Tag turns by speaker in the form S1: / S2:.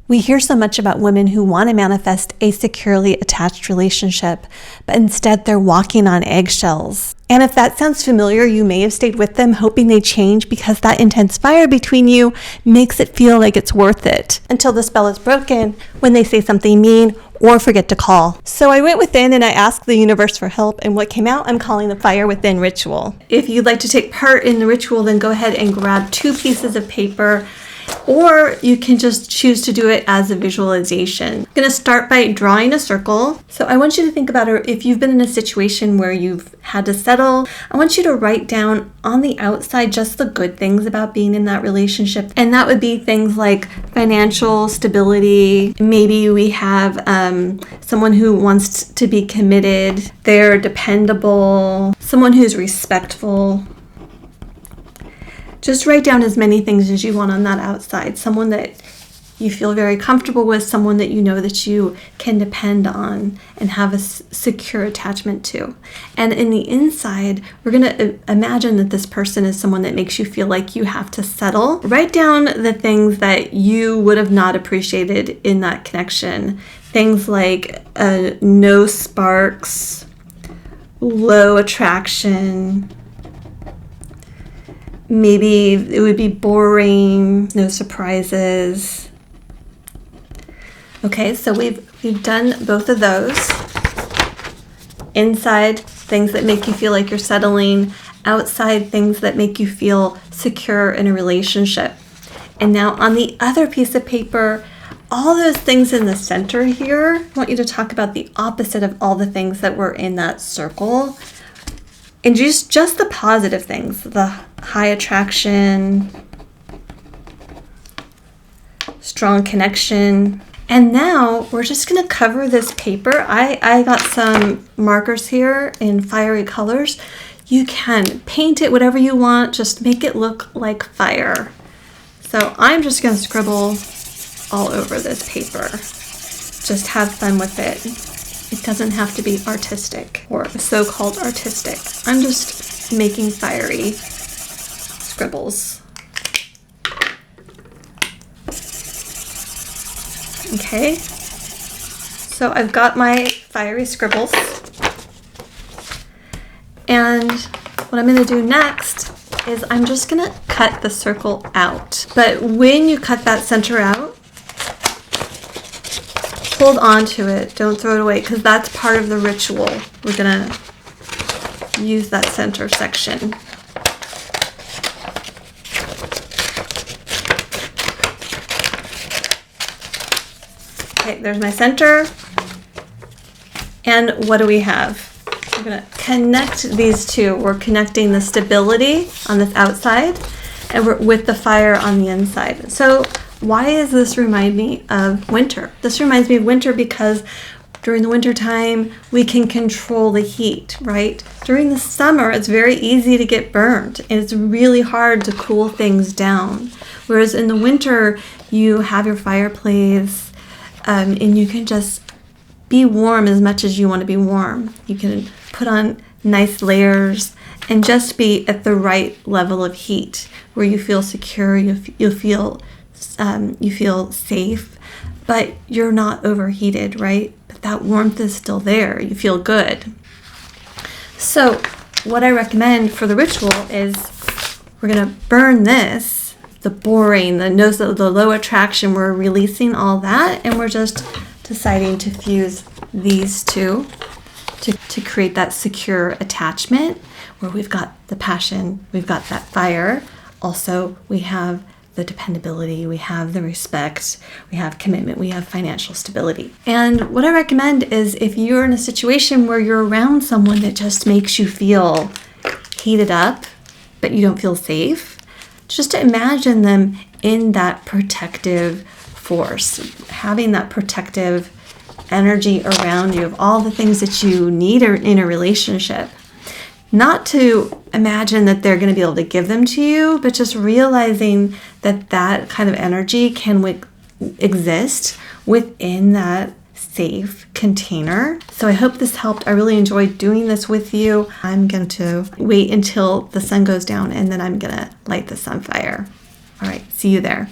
S1: We hear so much about women who want to manifest a securely attached relationship, but instead they're walking on eggshells. And if that sounds familiar, you may have stayed with them hoping they change because that intense fire between you makes it feel like it's worth it until the spell is broken when they say something mean or forget to call. So I went within and I asked the universe for help, and what came out I'm calling the Fire Within ritual. If you'd like to take part in the ritual, then go ahead and grab 2 pieces of paper, or you can just choose to do it as a visualization. I'm going to start by drawing a circle. So I want you to think about it. If you've been in a situation where you've had to settle, I want you to write down on the outside just the good things about being in that relationship. And that would be things like financial stability. Maybe we have someone who wants to be committed. They're dependable. Someone who's respectful. Just write down as many things as you want on that outside. Someone that you feel very comfortable with, someone that you know that you can depend on and have a secure attachment to. And in the inside, we're going to imagine that this person is someone that makes you feel like you have to settle. Write down the things that you would have not appreciated in that connection. Things like no sparks, low attraction. Maybe it would be boring, no surprises. Okay, so we've done both of those. Inside, things that make you feel like you're settling. Outside, things that make you feel secure in a relationship. And now on the other piece of paper, all those things in the center here, I want you to talk about the opposite of all the things that were in that circle. And just the positive things, the high attraction, strong connection. And now we're just going to cover this paper. I got some markers here in fiery colors. You can paint it whatever you want, just make it look like fire. So I'm just going to scribble all over this paper. Just have fun with it. It doesn't have to be artistic or so-called artistic. I'm just making fiery scribbles. Okay, so I've got my fiery scribbles. And what I'm going to do next is I'm just going to cut the circle out. But when you cut that center out, hold on to it. Don't throw it away because that's part of the ritual. We're going to use that center section. Okay, there's my center. And what do we have? We're going to connect these two. We're connecting the stability on this outside and we're with the fire on the inside. So why does this remind me of winter? This reminds me of winter because during the winter time, we can control the heat, right? During the summer, it's very easy to get burned and it's really hard to cool things down. Whereas in the winter, you have your fireplace and you can just be warm as much as you want to be warm. You can put on nice layers and just be at the right level of heat where you feel secure, you feel safe, but you're not overheated, right? But that warmth is still there. You feel good. So what I recommend for the ritual is we're going to burn this, the boring, the low attraction. We're releasing all that, and we're just deciding to fuse these two to create that secure attachment where we've got the passion, we've got that fire. Also, we have the dependability, we have the respect, we have commitment, we have financial stability. And what I recommend is if you're in a situation where you're around someone that just makes you feel heated up, but you don't feel safe, just to imagine them in that protective force, having that protective energy around you of all the things that you need in a relationship. Not to imagine that they're going to be able to give them to you, but just realizing that that kind of energy can exist within that safe container. So I hope this helped. I really enjoyed doing this with you. I'm going to wait until the sun goes down and then I'm going to light this on fire. All right, see you there.